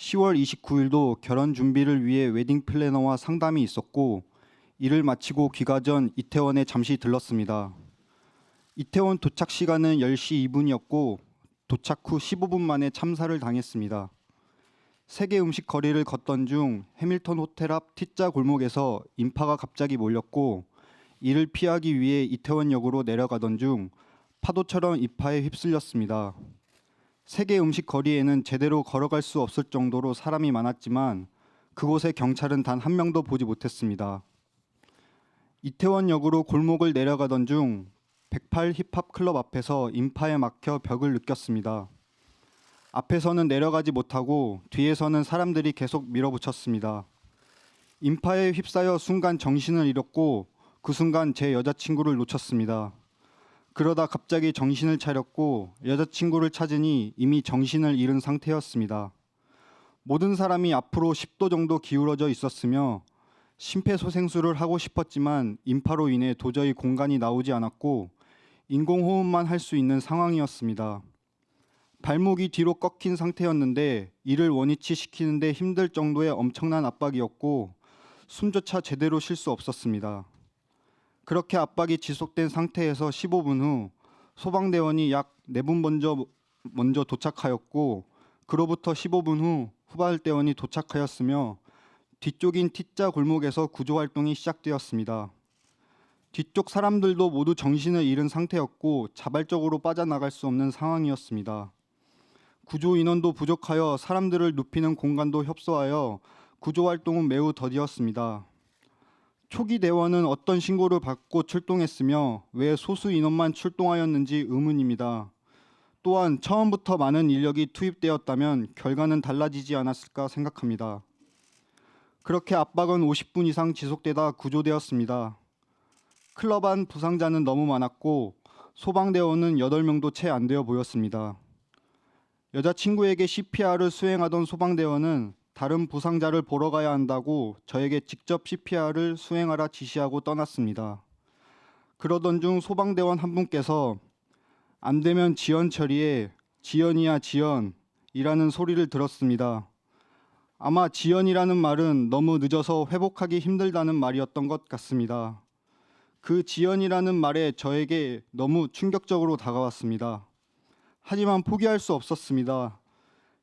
10월 29일도 결혼 준비를 위해 웨딩 플래너와 상담이 있었고 일을 마치고 귀가 전 이태원에 잠시 들렀습니다. 이태원 도착 시간은 10시 2분이었고 도착 후 15분 만에 참사를 당했습니다. 세계 음식 거리를 걷던 중 해밀턴 호텔 앞 T자 골목에서 인파가 갑자기 몰렸고 이를 피하기 위해 이태원역으로 내려가던 중 파도처럼 인파에 휩쓸렸습니다. 세계 음식 거리에는 제대로 걸어갈 수 없을 정도로 사람이 많았지만 그곳에 경찰은 단 한 명도 보지 못했습니다. 이태원역으로 골목을 내려가던 중 108 힙합 클럽 앞에서 인파에 막혀 벽을 느꼈습니다. 앞에서는 내려가지 못하고 뒤에서는 사람들이 계속 밀어붙였습니다. 인파에 휩싸여 순간 정신을 잃었고 그 순간 제 여자친구를 놓쳤습니다. 그러다 갑자기 정신을 차렸고 여자친구를 찾으니 이미 정신을 잃은 상태였습니다. 모든 사람이 앞으로 10도 정도 기울어져 있었으며 심폐소생술을 하고 싶었지만 인파로 인해 도저히 공간이 나오지 않았고 인공호흡만 할 수 있는 상황이었습니다. 발목이 뒤로 꺾인 상태였는데 이를 원위치 시키는데 힘들 정도의 엄청난 압박이었고 숨조차 제대로 쉴 수 없었습니다. 그렇게 압박이 지속된 상태에서 15분 후 소방대원이 약 4분 먼저 도착하였고 그로부터 15분 후 후발대원이 도착하였으며 뒤쪽인 T자 골목에서 구조활동이 시작되었습니다. 뒤쪽 사람들도 모두 정신을 잃은 상태였고 자발적으로 빠져나갈 수 없는 상황이었습니다. 구조 인원도 부족하여 사람들을 눕히는 공간도 협소하여 구조활동은 매우 더디었습니다. 초기 대원은 어떤 신고를 받고 출동했으며 왜 소수 인원만 출동하였는지 의문입니다. 또한 처음부터 많은 인력이 투입되었다면 결과는 달라지지 않았을까 생각합니다. 그렇게 압박은 50분 이상 지속되다 구조되었습니다. 클럽 안 부상자는 너무 많았고 소방대원은 8명도 채 안 되어 보였습니다. 여자친구에게 CPR을 수행하던 소방대원은 다른 부상자를 보러 가야 한다고 저에게 직접 CPR을 수행하라 지시하고 떠났습니다. 그러던 중 소방대원 한 분께서 안 되면 지연 처리해, 지연이야 지연이라는 소리를 들었습니다. 아마 지연이라는 말은 너무 늦어서 회복하기 힘들다는 말이었던 것 같습니다. 그 지연이라는 말에 저에게 너무 충격적으로 다가왔습니다. 하지만 포기할 수 없었습니다.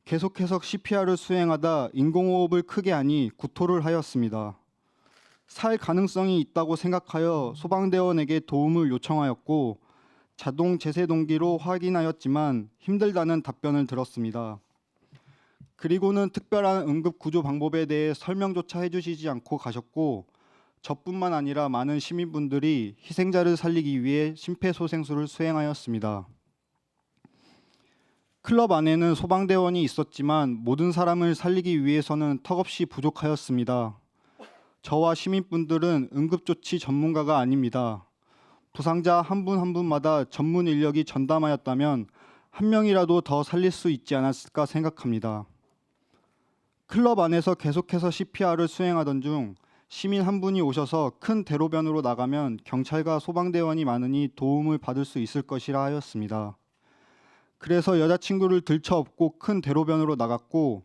계속해서 CPR을 수행하다 인공호흡을 크게 하니 구토를 하였습니다. 살 가능성이 있다고 생각하여 소방대원에게 도움을 요청하였고 자동 제세동기로 확인하였지만 힘들다는 답변을 들었습니다. 그리고는 특별한 응급구조 방법에 대해 설명조차 해주시지 않고 가셨고 저뿐만 아니라 많은 시민분들이 희생자를 살리기 위해 심폐소생술을 수행하였습니다. 클럽 안에는 소방대원이 있었지만 모든 사람을 살리기 위해서는 턱없이 부족하였습니다. 저와 시민분들은 응급조치 전문가가 아닙니다. 부상자 한 분 한 분마다 전문 인력이 전담하였다면 한 명이라도 더 살릴 수 있지 않았을까 생각합니다. 클럽 안에서 계속해서 CPR을 수행하던 중 시민 한 분이 오셔서 큰 대로변으로 나가면 경찰과 소방대원이 많으니 도움을 받을 수 있을 것이라 하였습니다. 그래서 여자친구를 들쳐업고 큰 대로변으로 나갔고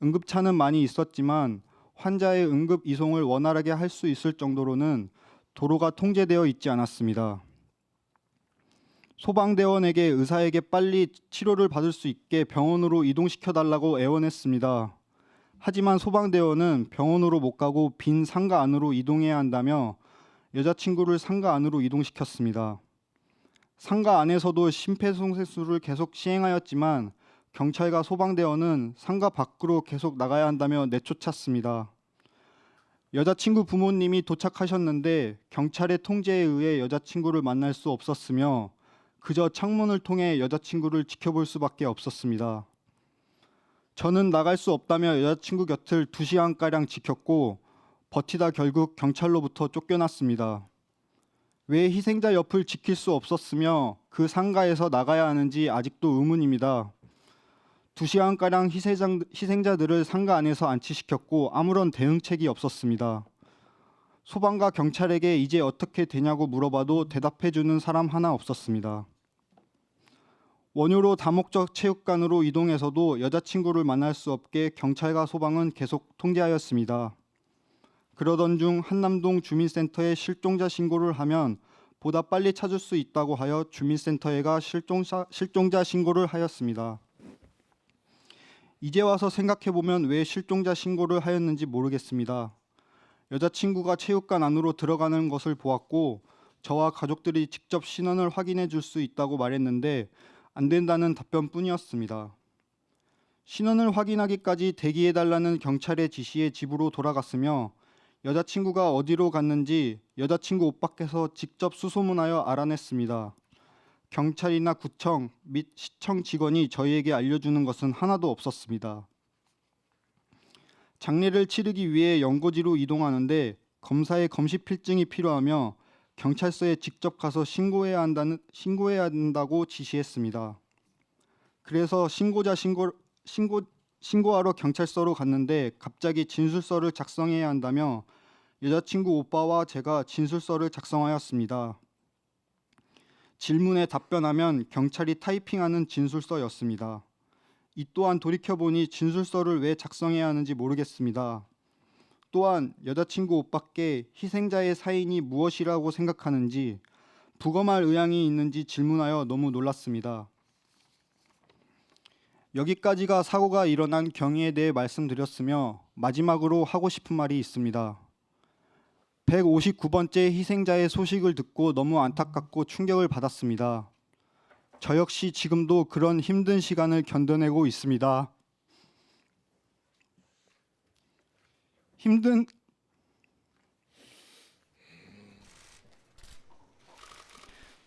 응급차는 많이 있었지만 환자의 응급 이송을 원활하게 할 수 있을 정도로는 도로가 통제되어 있지 않았습니다. 소방대원에게 의사에게 빨리 치료를 받을 수 있게 병원으로 이동시켜달라고 애원했습니다. 하지만 소방대원은 병원으로 못 가고 빈 상가 안으로 이동해야 한다며 여자친구를 상가 안으로 이동시켰습니다. 상가 안에서도 심폐소생술을 계속 시행하였지만 경찰과 소방대원은 상가 밖으로 계속 나가야 한다며 내쫓았습니다. 여자친구 부모님이 도착하셨는데 경찰의 통제에 의해 여자친구를 만날 수 없었으며 그저 창문을 통해 여자친구를 지켜볼 수밖에 없었습니다. 저는 나갈 수 없다며 여자친구 곁을 2시간가량 지켰고 버티다 결국 경찰로부터 쫓겨났습니다. 왜 희생자 옆을 지킬 수 없었으며 그 상가에서 나가야 하는지 아직도 의문입니다. 2시간가량 희생자들을 상가 안에서 안치시켰고 아무런 대응책이 없었습니다. 소방과 경찰에게 이제 어떻게 되냐고 물어봐도 대답해주는 사람 하나 없었습니다. 원효로 다목적 체육관으로 이동해서도 여자친구를 만날 수 없게 경찰과 소방은 계속 통제하였습니다. 그러던 중 한남동 주민센터에 실종자 신고를 하면 보다 빨리 찾을 수 있다고 하여 주민센터에가 실종자 신고를 하였습니다. 이제 와서 생각해보면 왜 실종자 신고를 하였는지 모르겠습니다. 여자친구가 체육관 안으로 들어가는 것을 보았고 저와 가족들이 직접 신원을 확인해 줄 수 있다고 말했는데 안 된다는 답변뿐이었습니다. 신원을 확인하기까지 대기해달라는 경찰의 지시에 집으로 돌아갔으며 여자친구가 어디로 갔는지 여자친구 오빠께서 직접 수소문하여 알아냈습니다. 경찰이나 구청 및 시청 직원이 저희에게 알려주는 것은 하나도 없었습니다. 장례를 치르기 위해 연고지로 이동하는데 검사의 검시 필증이 필요하며 경찰서에 직접 가서 신고해야 한다고 지시했습니다. 그래서 신고하러 경찰서로 갔는데 갑자기 진술서를 작성해야 한다며 여자친구 오빠와 제가 진술서를 작성하였습니다. 질문에 답변하면 경찰이 타이핑하는 진술서였습니다. 이 또한 돌이켜보니 진술서를 왜 작성해야 하는지 모르겠습니다. 또한 여자친구 오빠께 희생자의 사인이 무엇이라고 생각하는지 부검할 의향이 있는지 질문하여 너무 놀랐습니다. 여기까지가 사고가 일어난 경위에 대해 말씀드렸으며 마지막으로 하고 싶은 말이 있습니다. 159번째 희생자의 소식을 듣고 너무 안타깝고 충격을 받았습니다. 저 역시 지금도 그런 힘든 시간을 견뎌내고 있습니다.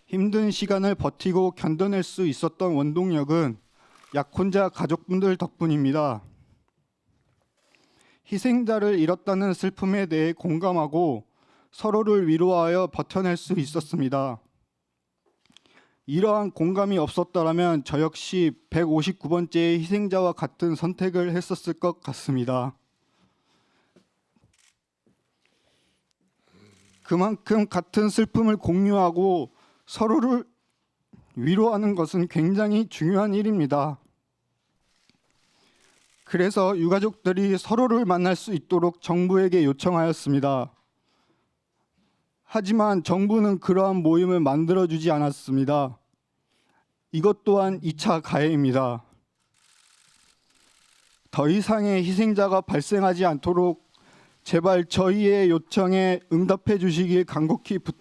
힘든 시간을 버티고 견뎌낼 수 있었던 원동력은 약혼자 가족분들 덕분입니다. 희생자를 잃었다는 슬픔에 대해 공감하고 서로를 위로하여 버텨낼 수 있었습니다. 이러한 공감이 없었더라면 저 역시 159번째의 희생자와 같은 선택을 했었을 것 같습니다. 그만큼 같은 슬픔을 공유하고 서로를 위로하는 것은 굉장히 중요한 일입니다. 그래서 유가족들이 서로를 만날 수 있도록 정부에게 요청하였습니다. 하지만 정부는 그러한 모임을 만들어주지 않았습니다. 이것 또한 2차 가해입니다. 더 이상의 희생자가 발생하지 않도록 제발 저희의 요청에 응답해 주시길 간곡히 부탁드립니다.